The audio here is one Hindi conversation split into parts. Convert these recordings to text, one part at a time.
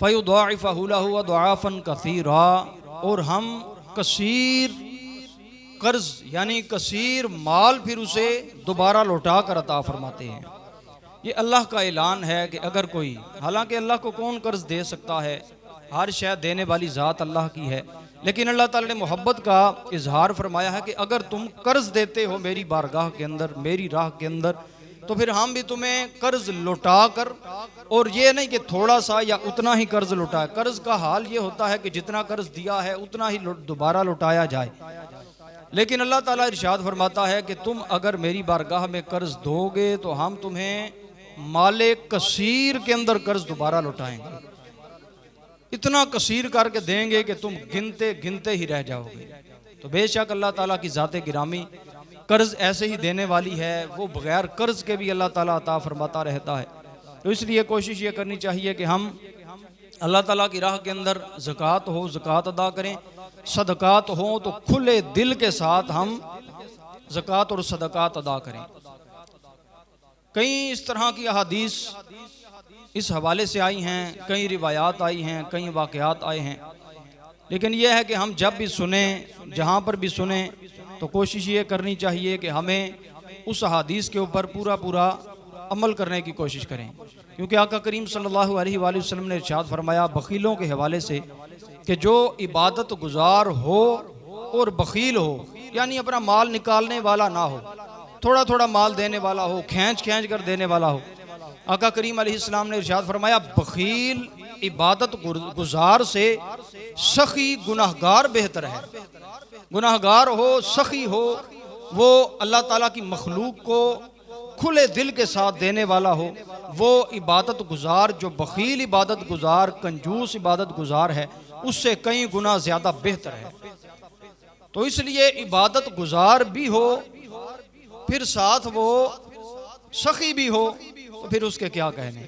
फ़युद्वाइफ़हु लहु अद्वाफ़न कसीरा, और हम कसीर कर्ज यानी कसीर माल फिर उसे दोबारा लौटा कर अता फरमाते हैं। ये अल्लाह का ऐलान है कि अगर कोई, हालांकि अल्लाह को कौन कर्ज दे सकता है, हर शय देने वाली ज़ात अल्लाह की है, लेकिन अल्लाह ताला ने मोहब्बत का इजहार फरमाया है कि अगर तुम कर्ज देते हो मेरी बारगाह के अंदर, मेरी राह के अंदर, तो फिर हम भी तुम्हें कर्ज लौटा कर, और ये नहीं कि थोड़ा सा या उतना ही कर्ज लौटाए। कर्ज का हाल ये होता है कि जितना कर्ज दिया है उतना ही दोबारा लौटाया जाए, लेकिन अल्लाह ताला इरशाद फरमाता है कि तुम अगर मेरी बारगाह में कर्ज दोगे तो हम तुम्हें माले कसीर के अंदर कर्ज दोबारा लौटाएंगे, इतना कसीर करके देंगे कि तुम गिनते गिनते ही रह जाओगे। तो बेशक अल्लाह ताला की ज़ाते गिरामी कर्ज ऐसे ही देने वाली है, वो बगैर कर्ज के भी अल्लाह ताला अता फरमाता रहता है। तो इसलिए कोशिश ये करनी चाहिए कि हम अल्लाह ताला की राह के अंदर ज़कात हो ज़कात अदा करें, सदकात हो तो खुले दिल के साथ हम ज़कात और सदकात अदा करें। कई इस तरह की अहादीस इस हवाले से आई हैं, कई रिवायात आई हैं, कई वाक़यात आए हैं, लेकिन यह है कि हम जब भी सुने, जहाँ पर भी सुने, तो कोशिश ये करनी चाहिए कि हमें उस अहादीस के ऊपर पूरा पूरा अमल करने की कोशिश करें, क्योंकि आका करीम सल्लल्लाहु अलैहि वसल्लम ने इरशाद फरमाया बखीलों के हवाले से कि जो इबादत गुजार हो और बखील हो, यानी अपना माल निकालने वाला ना हो, थोड़ा थोड़ा माल देने वाला हो, खींच खींच कर देने वाला हो। आका करीम अलैहिस्सलाम ने इरशाद फरमाया बखील इबादत गुजार से सखी गुनाहगार बेहतर है। गुनाहगार हो, सखी हो, वो अल्लाह ताला की मखलूक को खुले दिल के साथ देने वाला हो, वो इबादत गुजार जो बखील इबादत गुजार, कंजूस इबादत गुजार है, उससे कई गुना ज्यादा बेहतर है। तो इसलिए इबादत गुजार भी हो फिर साथ वो सखी भी हो, तो फिर उसके क्या कहने।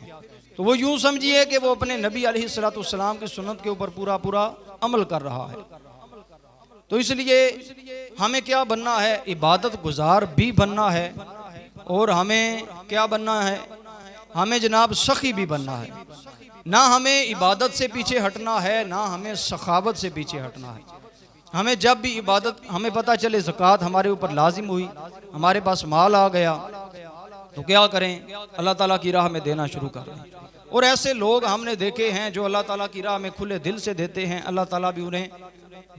तो वो यूं समझिए कि वो अपने नबी अलैहिस्सलाम की सुन्नत के ऊपर पूरा पूरा अमल कर रहा है। तो इसलिए हमें क्या बनना है, इबादत गुजार भी बनना है, और हमें क्या बनना है, हमें जनाब सखी भी बनना है। ना हमें इबादत से पीछे हटना है, ना हमें सखावत से पीछे हटना है। हमें जब भी इबादत, हमें पता चले ज़कात हमारे ऊपर लाजिम हुई, हमारे पास माल आ गया, तो क्या करें, अल्लाह ताला की राह में देना शुरू कर दें। और ऐसे लोग हमने देखे हैं जो अल्लाह ताला की राह में खुले दिल से देते हैं, अल्लाह ताला भी उन्हें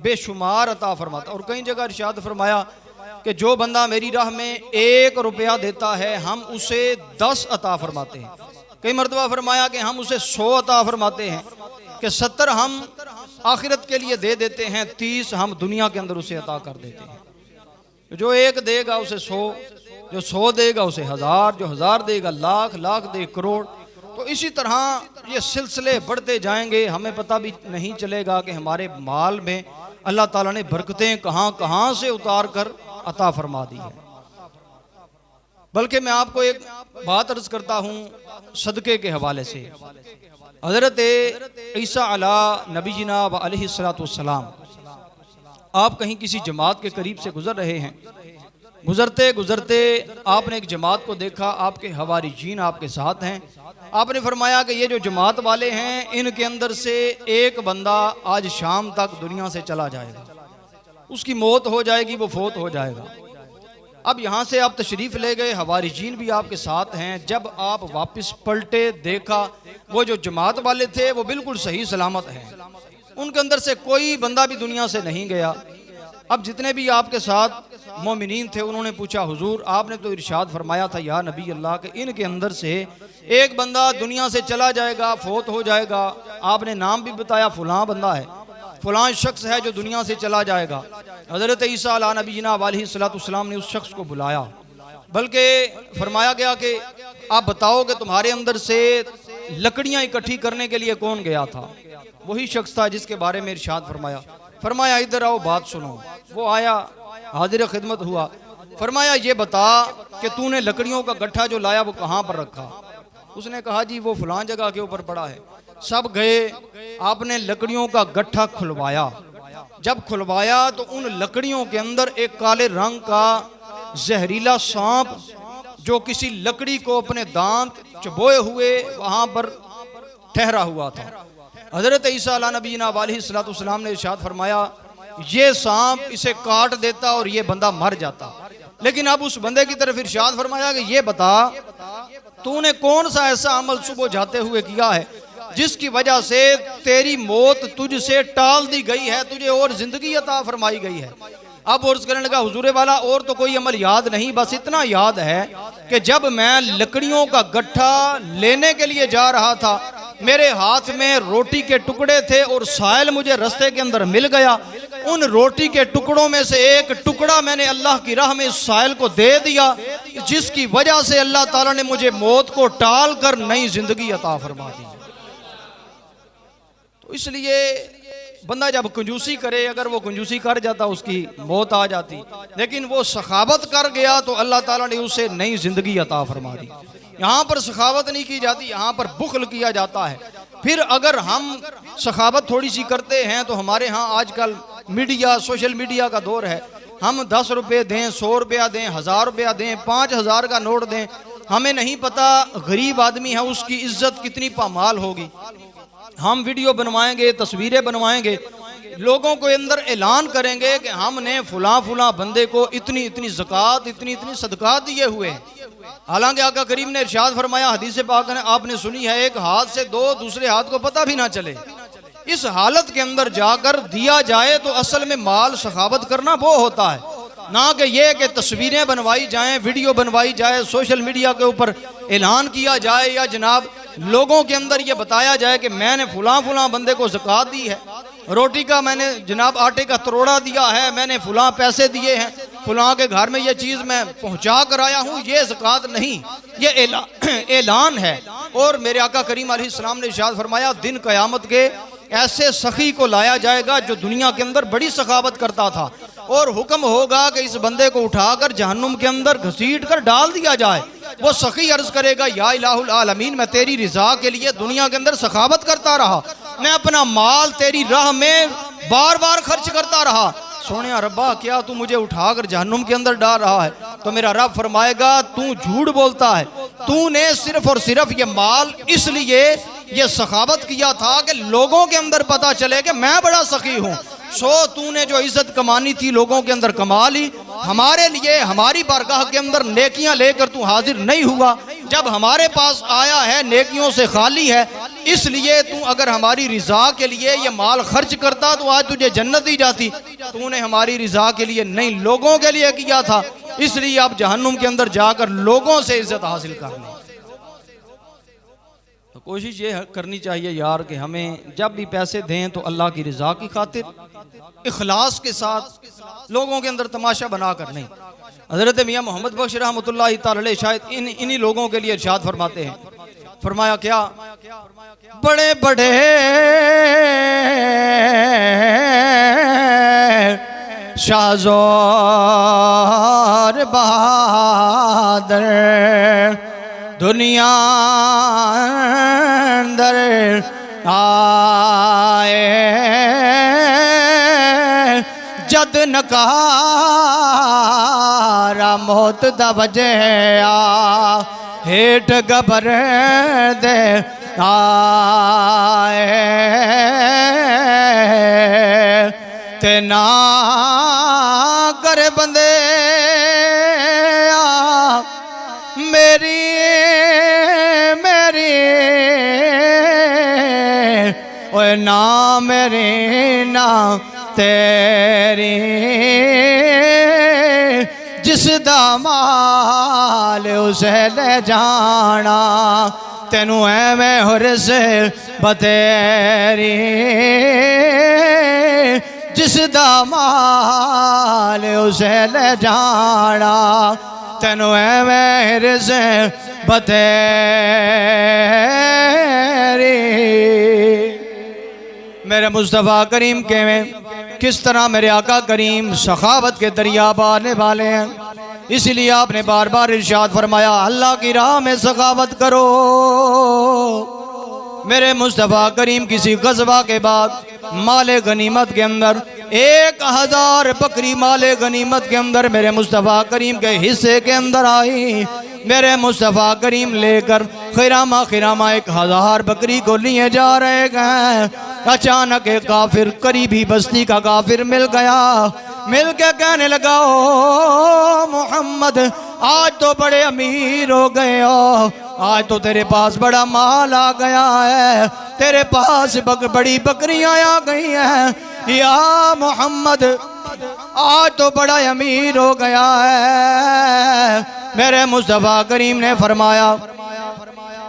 बेशुमार अता फरमाता। और कई जगह इरशाद फरमाया कि जो बंदा मेरी राह में 1 रुपया देता है हम उसे 10 अता फरमाते हैं। कई मरतबा फरमाया कि हम उसे 100 अता फरमाते हैं, कि 70 हम आखिरत के लिए दे देते हैं, 30 हम दुनिया के अंदर उसे अता कर देते हैं। जो 1 देगा उसे 100, जो 100 देगा उसे 1000, जो 1000 देगा लाख, लाख दे करोड़। तो इसी तरह ये सिलसिले बढ़ते जाएंगे, हमें पता भी नहीं चलेगा कि हमारे माल में अल्लाह ताला ने बरकतें कहाँ कहाँ से उतार कर अता फरमा दी है। बल्कि मैं आपको एक बात अर्ज करता हूँ सदक़े के हवाले से। हज़रत ईसा अला नबीना व अलैहिस्सलाम, आप कहीं किसी जमात के करीब से गुजर रहे हैं, गुजरते गुजरते आपने एक जमात को देखा, आपके हवारीजीन आपके साथ हैं। आपने फरमाया कि ये जो जमात वाले हैं इनके अंदर से एक बंदा आज शाम तक दुनिया से चला जाएगा, उसकी मौत हो जाएगी, वो फोत हो जाएगा। अब यहाँ से आप तशरीफ़ ले गए, हवारीजीन भी आपके साथ हैं। जब आप वापस पलटे, देखा वो जो जमात वाले थे वो बिल्कुल सही सलामत हैं, उनके अंदर से कोई बंदा भी दुनिया से नहीं गया। अब जितने भी आपके साथ मोमिनीन थे उन्होंने पूछा, हुजूर आपने तो इरशाद फरमाया था या नबी अल्लाह के इनके अंदर से एक बंदा दुनिया से चला जाएगा, फोत हो जाएगा। आपने नाम भी बताया, फलां बंदा है, फलां शख्स है जो दुनिया से चला जाएगा। हज़रत ईसा अला नबीना अलैहिस्सलाम ने उस शख्स को बुलाया, बल्कि फरमाया गया कि आप बताओ कि तुम्हारे अंदर से लकड़ियाँ इकट्ठी करने के लिए कौन गया था। वही शख्स था जिसके बारे में इरशाद फरमाया। फरमाया इधर आओ बात सुनो। वो आया, हाजिर खिदमत हुआ। फरमाया ये बता कि तूने लकड़ियों का गट्ठा जो लाया वो कहाँ पर रखा। उसने कहा जी वो फलां जगह के ऊपर पड़ा है। सब गए, आपने लकड़ियों का गट्ठा खुलवाया। जब खुलवाया तो उन लकड़ियों के अंदर एक काले रंग का जहरीला सांप जो किसी लकड़ी को अपने दांत चबोए हुए वहां पर ठहरा हुआ था। हज़रत ईसा अला नबीना अलैहिस्सलाम ने इरशाद फरमाया, ये सांप इसे काट देता और ये बंदा मर जाता। लेकिन अब उस बंदे की तरफ इरशाद फरमाया कि ये बता, तूने कौन सा ऐसा अमल सुबह जाते हुए किया है जिसकी वजह से तेरी मौत तुझसे टाल दी गई है, तुझे और जिंदगी अता फरमाई गई है। अब अर्ज करने लगा, हुजूर वाला और तो कोई अमल याद नहीं, बस इतना याद है कि जब मैं लकड़ियों का गट्ठा लेने के लिए जा रहा था, मेरे हाथ में रोटी के टुकड़े थे और सायल मुझे रास्ते के अंदर मिल गया। उन रोटी के टुकड़ों में से एक टुकड़ा मैंने अल्लाह की राह में इस सायल को दे दिया, जिसकी वजह से अल्लाह ताला ने मुझे मौत को टाल कर नई जिंदगी अता फरमा दी। तो इसलिए बंदा जब कंजूसी करे, अगर वो कंजूसी कर जाता उसकी मौत आ जाती, लेकिन वो सखावत कर गया तो अल्लाह ताला ने उसे नई जिंदगी अता फरमा दी। यहाँ पर सखावत नहीं की जाती, यहाँ पर बुखल किया जाता है। फिर अगर हम सखावत थोड़ी सी करते हैं तो हमारे यहाँ आजकल मीडिया, सोशल मीडिया का दौर है। हम 10 रुपये दें, 100 रुपया दें, 1000 रुपया दें, 5000 का नोट दें, हमें नहीं पता गरीब आदमी है उसकी इज्जत कितनी पामाल होगी। हम वीडियो बनवाएंगे, तस्वीरें बनवाएंगे, लोगों को अंदर ऐलान करेंगे कि हमने फुला फुला बंदे को इतनी इतनी ज़कात, इतनी इतनी सदका दिए हुए हैं। हालांकि आका करीम ने इरशाद फरमाया, हदीस पाक ने आपने सुनी है, एक हाथ से दो, दूसरे हाथ को पता भी ना चले। इस हालत के अंदर जाकर दिया जाए तो असल में माल सखावत करना वो होता है, ना कि ये कि तस्वीरें बनवाई जाएं, वीडियो बनवाई जाए, सोशल मीडिया के ऊपर ऐलान किया जाए, या जनाब लोगों के अंदर ये बताया जाए कि मैंने फुला फुला बंदे को ज़कात दी है, रोटी का मैंने जनाब आटे का तरोड़ा दिया है, मैंने फुला पैसे दिए हैं, फुला के घर में ये चीज़ मैं पहुंचा कर आया हूँ। ये ज़कात नहीं, ये ऐलान है। और मेरे आका करीम अलैहिस्सलाम ने इरशाद फरमाया, दिन क़यामत के ऐसे सखी को लाया जाएगा जो दुनिया के अंदर बड़ी सखावत करता था, और हुक्म होगा कि इस बंदे को उठाकर जहन्नुम के अंदर घसीट कर डाल दिया जाए। वो सखी अर्ज करेगा, या इलाहुल आलमीन, मैं तेरी रिजा के लिए दुनिया के अंदर सखावत करता रहा, मैं अपना माल तेरी राह में बार बार खर्च करता रहा, सोने रब्बा क्या तू मुझे उठाकर जहन्नुम के अंदर डाल रहा है? तो मेरा रब फरमाएगा, तू झूठ बोलता है, तूने सिर्फ और सिर्फ ये माल इसलिए ये सखावत किया था कि लोगों के अंदर पता चले कि मैं बड़ा सखी हूँ। सो तूने जो इज्जत कमानी थी लोगों के अंदर कमा ली, हमारे लिए हमारी बारगाह के अंदर नेकियां लेकर तू हाजिर नहीं हुआ। जब हमारे पास आया है नेकियों से खाली है, इसलिए तू अगर हमारी रिजा के लिए ये माल खर्च करता तो आज तुझे जन्नत दी जाती। तूने हमारी रिजा के लिए नहीं, लोगों के लिए किया था, इसलिए अब जहन्नुम के अंदर जाकर लोगों से इज्जत हासिल कर ले। तो कोशिश ये करनी चाहिए यार कि हमें जब भी पैसे दें तो अल्लाह की रज़ा की खातिर इखलास के साथ, लोगों के अंदर तमाशा बनाकर नहीं। हज़रत मियाँ मोहम्मद बख्श रहमतुल्लाह तआला अलैह शायद इन्हीं लोगों के लिए इरशाद फरमाते हैं, फरमाया क्या, बड़े बड़े शाहज़ोर बहादुर दुनिया अंदर आए, जद नकारा मौत दा वजया हेठ गबर दे आए, ते ना कर बंदे मेरी ओए ना मेरी ना तेरी, जिस दा माल उसे ले जाना, तेनू एवें हुरस बतेरी, जिस दा माल उसे ले जाना, तेनू एवें हुरस बतेरी। मेरे मुस्तफ़ा करीम के में किस तरह मेरे आका करीम सखावत के दरिया बहाने वाले हैं, इसलिए आपने बार बार इरशाद फरमाया, अल्लाह की राह में सखावत करो। मेरे मुस्तफ़ा करीम किसी गज़वा के बाद माले गनीमत के अंदर 1000 बकरी माले गनीमत के अंदर मेरे मुस्तफ़ा करीम के हिस्से के अंदर आई। मेरे मुस्तफ़ा करीम लेकर खिरामा खिरामा 1000 बकरी को लिए जा रहे हैं। अचानक एक काफिर करीबी बस्ती का काफिर मिल गया। मिल के कहने लगा, ओ मोहम्मद, आज तो बड़े अमीर हो गए हो, आज तो तेरे पास बड़ा माल आ गया है, तेरे पास बड़ी बकरियां आ गई हैं। या मोहम्मद, आज तो बड़ा अमीर हो गया है। मेरे मुस्तफ़ा करीम ने फरमाया,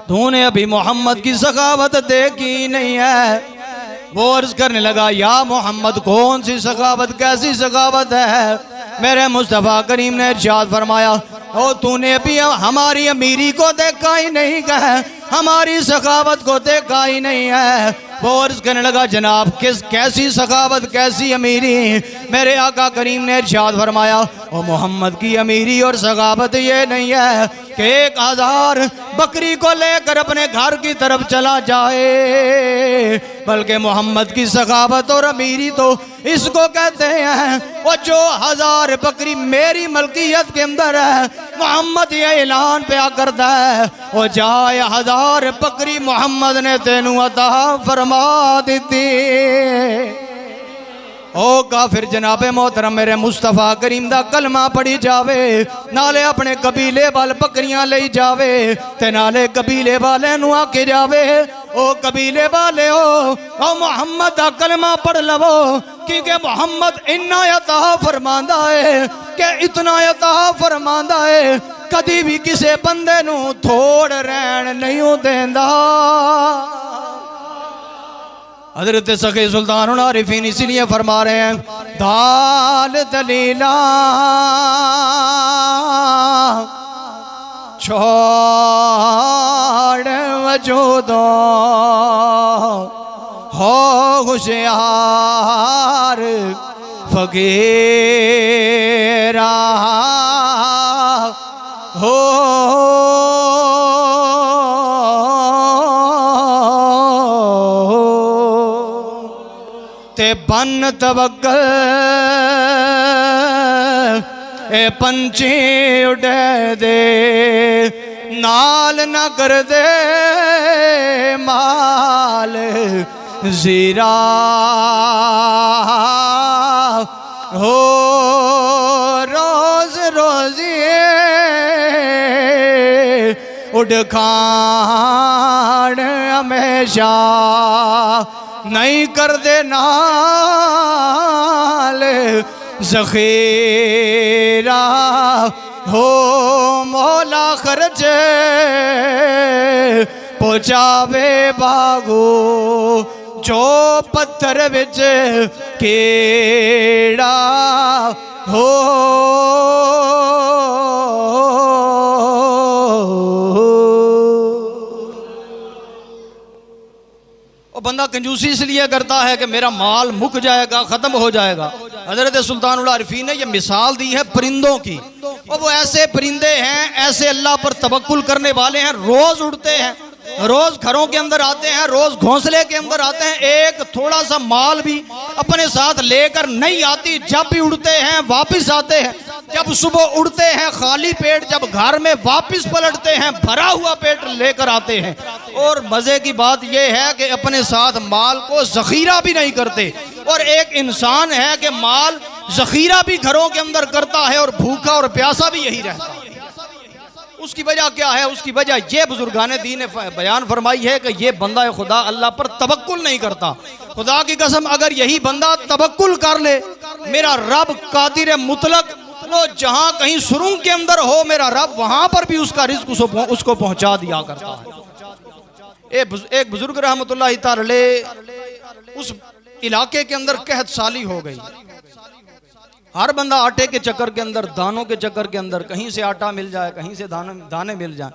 तूने अभी मोहम्मद की सखावत देखी नहीं है। वो अर्ज करने लगा, या मोहम्मद, कौन सी सखावत, कैसी सखावत है? मेरे मुस्तफ़ा करीम ने इरशाद फरमाया, ओ तूने अभी हमारी अमीरी को देखा ही नहीं है, हमारी सखावत को देखा ही नहीं है। वो अर्ज करने लगा, जनाब कैसी सखावत, कैसी अमीरी? मेरे आका करीम ने इरशाद फरमाया, ओ मोहम्मद की अमीरी और सखावत ये नहीं है कि 1000 बकरी को लेकर अपने घर की तरफ चला जाए, बल्कि मोहम्मद की सखावत और अमीरी तो इसको कहते हैं वो जो 1000 बकरी मेरी मलकियत के अंदर है, मोहम्मद ये ऐलान पे करता है, वो जाए 1000 बकरी मोहम्मद ने तेनू अता फरमा दी। ओ काफिर जनाबे मोहतरम, मेरे मुस्तफ़ा करीम दा कलमा पढ़ी जावे, नाले अपने कबीले वाल बकरियां ले जावे, ते नाले कबीले वाले नू आके जावे, ओ कबीले वाले ओ मोहम्मद दा कलमा पढ़ लवो, क्योंकि मोहम्मद इन्ना अता फरमांदा है कि इतना अता फरमांदा है, कदी भी किसे बंदे नू थोड़ रहन नहीं देंदा। हज़रत सखे सुल्तान आरिफीन इसलिए फरमा रहे हैं, दाल दलीला छोड़ वजूदो हो होशियार फकीरा हो ते बन तवक्कल ए पंछी उड़े दे, नाल न कर दे माल जीरा हो रोज रोजिए उड़ खान हमेशा नहीं कर दे नाल ज़ख़ीरा हो मौला खर्च पहुँचावे बागो जो पत्थर विच केड़ा हो। बंदा कंजूसी इसलिए करता है कि मेरा माल मुक जाएगा, खत्म हो जाएगा। हजरत सुल्तानुल आरिफीन ने यह मिसाल दी है परिंदों की, और वो ऐसे परिंदे हैं, ऐसे अल्लाह पर तवक्कुल करने वाले हैं, रोज उड़ते हैं, रोज घरों के अंदर आते हैं, रोज घोंसले के अंदर आते हैं, एक थोड़ा सा माल भी अपने साथ लेकर नहीं आती, जब भी उड़ते हैं वापिस आते हैं, जब सुबह उड़ते हैं खाली पेट, जब घर में वापिस पलटते हैं भरा हुआ पेट लेकर आते हैं। और मजे की बात यह है कि अपने साथ माल को जखीरा भी नहीं करते, और एक इंसान है कि माल जखीरा भी घरों के अंदर करता है और भूखा और प्यासा भी यही रहता है। उसकी वजह क्या है? उसकी वजह ये बुजुर्गाने दीन ने बयान फरमाई है कि ये बंदा खुदा अल्लाह पर तवक्कुल नहीं करता। खुदा की कसम अगर यही बंदा तवक्कुल कर ले, मेरा रब कादिर मुतलक, वो जहां कहीं सुरुंग के अंदर हो मेरा रब वहां पर भी उसका रिज़्क उसको पहुंचा दिया करता है। एक बुजुर्ग रहमतुल्लाह तआला उस इलाके के अंदर कहत साली हो गई। हर बंदा आटे के चक्कर के अंदर, दानों के चक्कर के अंदर, कहीं से आटा मिल जाए, कहीं से दाने मिल जाए,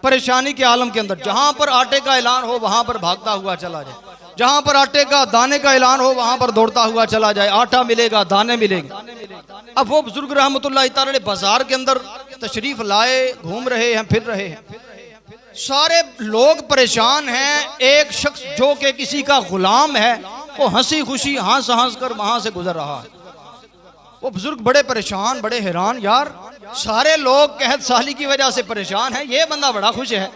परेशानी के आलम के अंदर, जहां पर आटे का ऐलान हो वहां पर भागता हुआ चला जाए, जहां पर आटे का दाने का ऐलान हो वहां पर दौड़ता हुआ चला जाए, आटा मिलेगा, दाने मिलेंगे। अब वो बुजुर्ग रहमतुल्लाह तआला बाजार के अंदर तशरीफ लाए, घूम रहे हैं, फिर रहे हैं, सारे लोग परेशान हैं। एक शख्स जो कि किसी का गुलाम है वो हंसी खुशी हंस हंस कर वहां से गुजर रहा है। वो बुजुर्ग बड़े परेशान, बड़े हैरान, यार सारे लोग कहत साली की वजह से परेशान हैं, ये बंदा बड़ा खुश है।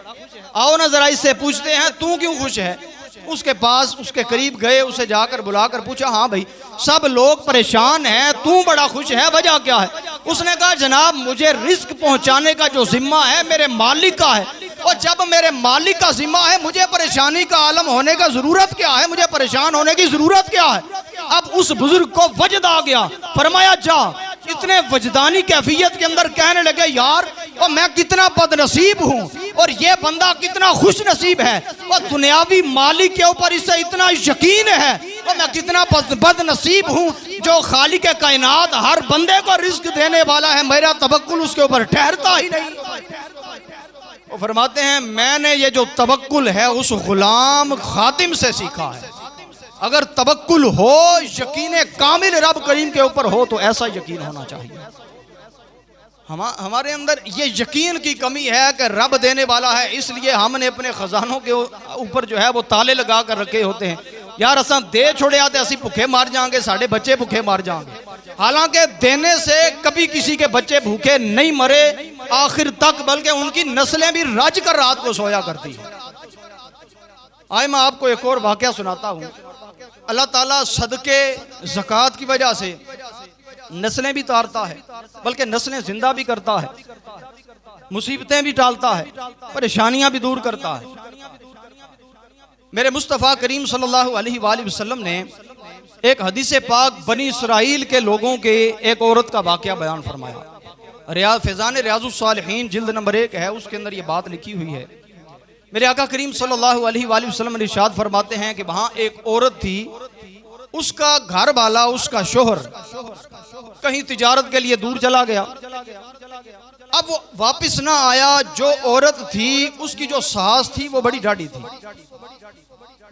आओ ना जरा इससे पूछते हैं तू क्यों खुश है। उसके पास उसके करीब गए, उसे जाकर बुलाकर पूछा, हाँ भाई सब लोग परेशान हैं, तू बड़ा खुश है, वजह क्या है। उसने कहा जनाब मुझे रिस्क पहुंचाने का जो जिम्मा है मेरे मालिक का है, और जब मेरे मालिक का जिम्मा है मुझे परेशानी का आलम होने का जरूरत क्या है, मुझे परेशान होने की जरूरत क्या है। अब उस बुजुर्ग को वजद आ गया, फरमाया जा। इतने वजदानी कैफियत के अंदर कहने लगे यार और मैं कितना बदनसीब हूँ और ये बंदा कितना खुश नसीब है, और दुनियावी मालिक के ऊपर इसे इतना यकीन है, और मैं कितना बदनसीब हूँ जो खालिक कायनात हर बंदे को रिस्क देने वाला है, मेरा तवक्कुल उसके ऊपर ठहरता ही नहीं। वो फरमाते हैं मैंने ये जो तवक्कुल है उस गुलाम खातिम से सीखा है। अगर तवक्कुल हो, यकीन कामिल रब करीम के ऊपर हो, तो ऐसा यकीन होना चाहिए। हमारे अंदर ये यकीन की कमी है कि रब देने वाला है, इसलिए हमने अपने खजानों के ऊपर जो है वो ताले लगा कर रखे होते हैं। यार असा दे छोड़े आते असी भूखे मार जाएंगे, साढ़े बच्चे भूखे मार जाएंगे। हालांकि देने से कभी किसी के बच्चे भूखे नहीं मरे आखिर तक, बल्कि उनकी नस्लें भी रज कर रात को सोया करती है। आए मैं आपको एक और वाकया सुनाता हूँ। अल्लाह ताला सदके ज़कात की वजह से नस्लें भी तारता है, बल्कि नस्लें जिंदा भी करता है, मुसीबतें भी टालता है, परेशानियां भी दूर करता है। मेरे मुस्तफ़ा करीम सल्लल्लाहु अलैहि वसल्लम ने एक हदीस पाक बनी इसराइल के लोगों के एक औरत का वाकया बयान फरमाया। फैज़ान रियाजुस सालिहीन जिल्द नंबर 1 है, उसके अंदर ये बात लिखी हुई है। मेरे आका करीम सल्लल्लाहु अलैहि वसल्लम ने इरशाद फरमाते हैं कि वहां एक औरत थी, उसका घर वाला उसका शोहर कहीं तिजारत के लिए दूर चला गया। अब वो वापस ना आया। जो औरत थी उसकी जो सास थी वो बड़ी डाढ़ी थी,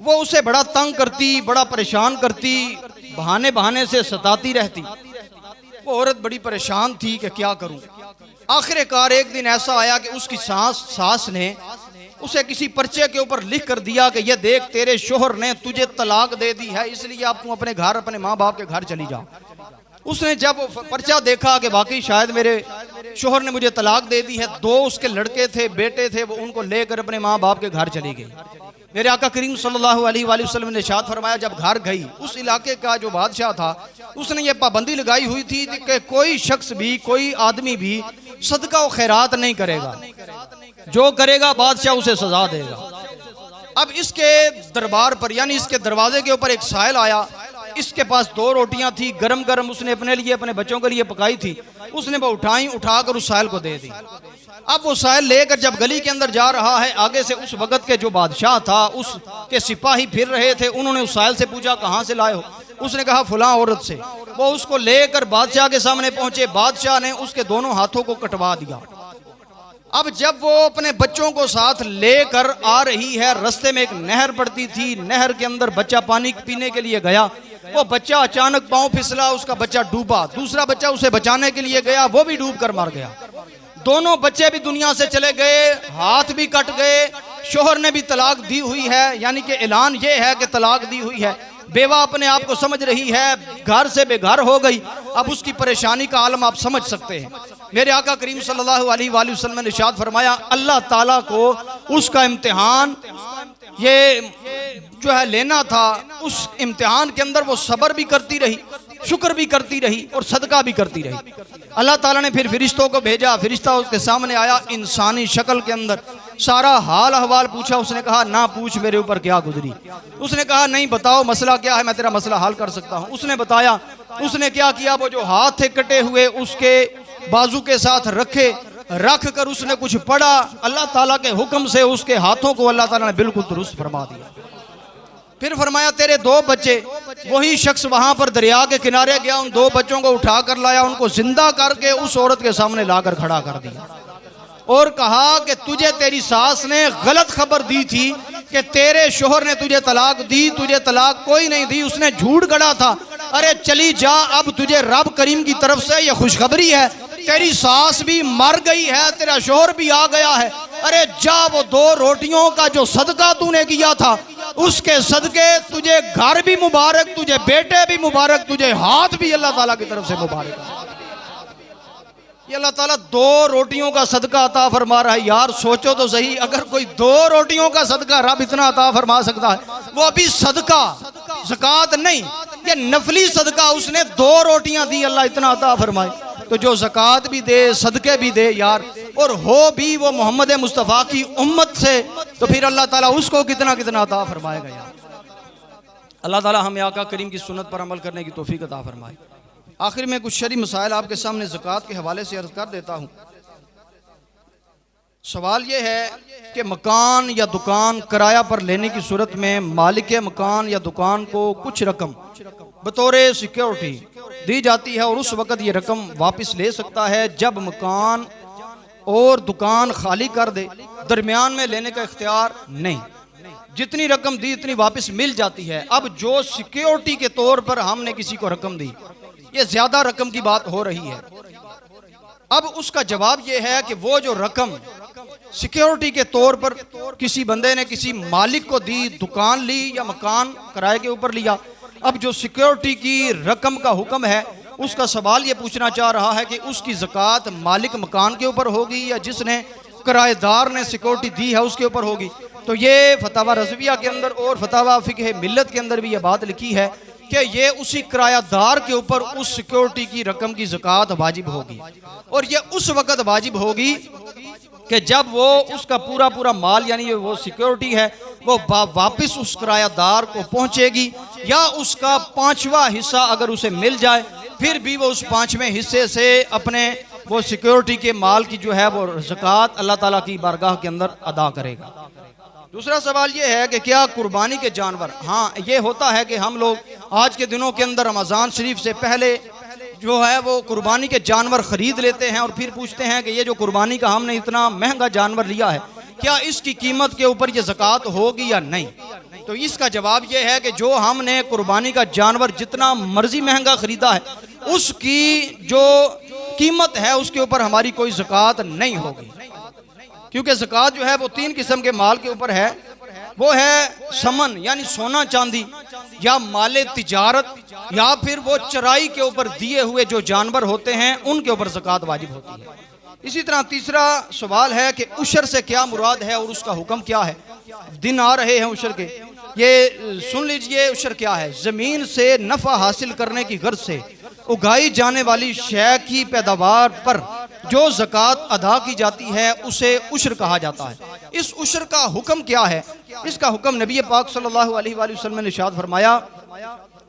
वो उसे बड़ा तंग करती, बड़ा परेशान करती, बहाने बहाने से सताती रहती। वो औरत बड़ी परेशान थी कि क्या करूं। आखिरकार एक दिन ऐसा आया कि उसकी सास ने उसे किसी पर्चे के ऊपर लिख कर दिया कि ये देख तेरे शोहर ने तुझे तलाक दे दी है, इसलिए अब तू अपने घर अपने माँ बाप के घर चली जा। उसने जब पर्चा देखा कि वाकई शायद मेरे शोहर ने मुझे तलाक दे दी है, 2 उसके लड़के थे, बेटे थे, वो उनको लेकर अपने माँ बाप के घर चली गई। मेरे आका करीम सल्लल्लाहु अलैहि वसल्लम ने इरशाद फरमाया जब घर गई, उस इलाके का जो बादशाह था उसने ये पाबंदी लगाई हुई थी कि कोई शख्स भी, कोई आदमी भी सदका व खैरात नहीं करेगा, जो करेगा बादशाह उसे सजा देगा। अब इसके दरबार पर यानी इसके दरवाजे के ऊपर एक साहिल आया। इसके पास 2 रोटियां थी, गरम गरम उसने अपने लिए अपने बच्चों के लिए पकाई थी। उसने वो उठाकर उस साहिल को दे दी। अब वो साहिल लेकर जब गली के अंदर जा रहा है, आगे से उस वक्त के जो बादशाह था उसके सिपाही फिर रहे थे। उन्होंने उस साहिल से पूछा कहाँ से लाए हो। उसने कहा फलां औरत से। वो उसको लेकर बादशाह के सामने पहुंचे। बादशाह ने उसके दोनों हाथों को कटवा दिया। अब जब वो अपने बच्चों को साथ लेकर आ रही है, रास्ते में एक नहर पड़ती थी, नहर के अंदर बच्चा पानी पीने के लिए गया। वो बच्चा अचानक पांव फिसला, उसका बच्चा डूबा। दूसरा बच्चा उसे बचाने के लिए गया, वो भी डूब कर मर गया। दोनों बच्चे भी दुनिया से चले गए, हाथ भी कट गए। शोहर ने भी तलाक दी हुई है, यानी कि ऐलान ये है कि तलाक दी हुई है। बेवा अपने आप को समझ रही है, घर से बेघर हो गई। अब उसकी परेशानी का आलम आप समझ सकते हैं। मेरे आका करीम सल्लल्लाहु अलैहि वसल्लम ने इरशाद फरमाया अल्लाह ताला को उसका इम्तिहान ये जो है लेना था, उस इम्तिहान के अंदर वो सब्र भी करती रही, शुक्र भी करती रही और सदका भी करती रही। अल्लाह ताला ने फिर फरिश्तों को भेजा। फरिश्ता उसके सामने आया इंसानी शक्ल के अंदर, सारा हाल अहवाल पूछा। उसने कहा ना पूछ मेरे ऊपर क्या गुजरी। उसने कहा नहीं बताओ मसला क्या है, मैं तेरा मसला हल कर सकता हूँ। उसने बताया। उसने क्या किया, वो जो हाथ थे कटे हुए उसके बाजू के साथ रख कर उसने कुछ पढ़ा। अल्लाह ताला के हुक्म से उसके हाथों को अल्लाह ताला ने बिल्कुल दुरुस्त फरमा दिया। फिर फरमाया तेरे 2 बच्चे। वही शख्स वहां पर दरिया के किनारे गया, उन 2 बच्चों को उठा कर लाया, उनको जिंदा करके उस औरत के सामने लाकर खड़ा कर दिया और कहा कि तुझे तेरी सास ने गलत खबर दी थी कि तेरे शोहर ने तुझे तलाक दी, तुझे तलाक कोई नहीं दी, उसने झूठ गढ़ा था। अरे चली जा, अब तुझे रब करीम की तरफ से यह खुशखबरी है, तेरी सास भी मर गई है, तेरा शोहर भी आ गया है। अरे जा, वो 2 रोटियों का जो सदका तूने किया था उसके सदके तुझे घर भी मुबारक, तुझे बेटे भी मुबारक, तुझे हाथ भी अल्लाह ताला की तरफ से मुबारक। ये अल्लाह ताला 2 रोटियों का सदका अता फरमा रहा है। यार सोचो तो सही, अगर कोई 2 रोटियों का सदका रब इतना अता फरमा सकता है, वो अभी सदका ज़कात नहीं, ये नफली सदका उसने 2 रोटियां दी, अल्लाह इतना अता फरमाए। तो जो ज़कात भी दे, सदके भी दे यार, और हो भी वो मोहम्मद मुस्तफ़ा की उम्मत से, तो फिर अल्लाह ताला उसको कितना कितना अता फरमाएगा यार। अल्लाह ताला हमें आका करीम की सुन्नत पर अमल करने की तौफीक अता फरमाए। आखिर में कुछ शरई मसाइल आपके सामने ज़कात के हवाले से अर्ज कर देता हूँ। सवाल ये है कि मकान या दुकान किराया पर लेने की सूरत में मालिक मकान या दुकान को कुछ रकम बतौर सिक्योरिटी दी जाती है, और उस वक़्त ये रकम वापस ले सकता है जब मकान और दुकान खाली कर दे। दरमियान में लेने का इख्तियार नहीं, जितनी रकम दी इतनी वापस मिल जाती है। अब जो सिक्योरिटी के तौर पर हमने किसी को रकम दी, ये ज्यादा रकम की बात हो रही है। अब उसका जवाब ये है कि वो जो रकम सिक्योरिटी के तौर पर किसी बंदे ने किसी मालिक को दी, दुकान ली या मकान किराए के ऊपर लिया, अब जो सिक्योरिटी की रकम का हुक्म है, उसका सवाल ये पूछना चाह रहा है कि उसकी ज़कात मालिक मकान के ऊपर होगी या जिसने किराएदार ने सिक्योरिटी दी है उसके ऊपर होगी। तो ये फतावा रज़विया के अंदर और फतावा फ़िक़्ह मिल्लत के अंदर भी ये बात लिखी है कि ये उसी किरायादार के ऊपर उस सिक्योरिटी की रकम की ज़कात वाजिब होगी, और ये उस वक़्त वाजिब होगी कि जब वो उसका पूरा पूरा माल यानी वो सिक्योरिटी है वो वापस उस किरायादार को पहुंचेगी, या उसका 5वां हिस्सा अगर उसे मिल जाए, फिर भी वो उस 5वें हिस्से से अपने वो सिक्योरिटी के माल की जो है वो ज़कात अल्लाह ताला की बारगाह के अंदर अदा करेगा। दूसरा सवाल ये है कि क्या कुर्बानी के जानवर, हाँ ये होता है कि हम लोग आज के दिनों के अंदर रमज़ान शरीफ से पहले जो है वो कुर्बानी के जानवर ख़रीद लेते हैं, और फिर पूछते हैं कि ये जो कुर्बानी का हमने इतना महंगा जानवर लिया है, क्या इसकी कीमत के ऊपर ये ज़कात होगी या नहीं। तो इसका जवाब ये है कि जो हमने कुर्बानी का जानवर जितना मर्जी महंगा ख़रीदा है, उसकी जो कीमत है उसके ऊपर हमारी कोई ज़कात नहीं होगी, क्योंकि ज़कात जो है वो 3 किस्म के माल के ऊपर है। वो है समन यानी सोना चांदी, या माले तिजारत, या फिर वो चराई के ऊपर दिए हुए जो जानवर होते हैं उनके ऊपर ज़कात वाजिब होती है। इसी तरह तीसरा सवाल है कि उशर से क्या मुराद है और उसका हुक्म क्या है। दिन आ रहे हैं उशर के, ये सुन लीजिए उशर क्या है। ज़मीन से नफ़ा हासिल करने की गर्ज से उगाई जाने वाली शय की पैदावार पर जो ज़कात अदा की जाती है उसे उशर कहा जाता है। इस उशर का हुक्म क्या है। इसका हुक्म नबी पाक सल्लल्लाहु अलैहि वसल्लम ने इरशाद फरमाया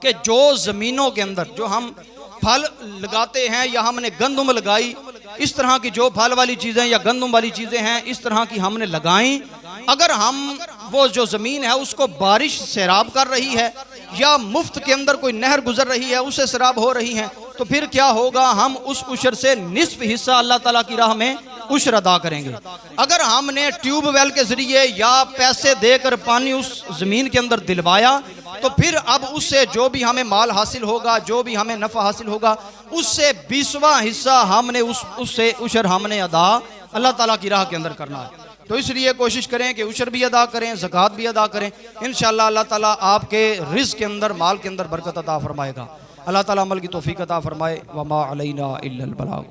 कि जो ज़मीनों के अंदर जो हम फल लगाते हैं या हमने गंदम लगाई, इस तरह की जो फल वाली चीज़ें या गंदम वाली चीज़ें हैं इस तरह की हमने लगाई, अगर हम वो जो ज़मीन है उसको बारिश सैराब कर रही है या मुफ्त के अंदर कोई नहर गुजर रही है उससे सैराब हो रही है, तो फिर क्या होगा, हम उस उशर से निस्फ हिस्सा अल्लाह ताला की राह में उशर अदा करेंगे। अगर हमने ट्यूबवेल के जरिए या पैसे देकर पानी उस ज़मीन के अंदर दिलवाया, तो फिर अब उससे जो भी हमें माल हासिल होगा, जो भी हमें नफ़ा हासिल होगा, उससे 20वां हिस्सा हमने उससे उशर हमने अदा अल्लाह ताला की राह के अंदर करना है। तो इसलिए कोशिश करें कि उशर भी अदा करें, ज़कात भी अदा करें। इंशाअल्लाह अल्लाह ताला आपके रिज़्क़ के अंदर, माल के अंदर बरकत अता फरमाएगा। अल्लाह ताला अमल की तौफीक अता फरमाए। वमा अलैना इल्लल बलाग।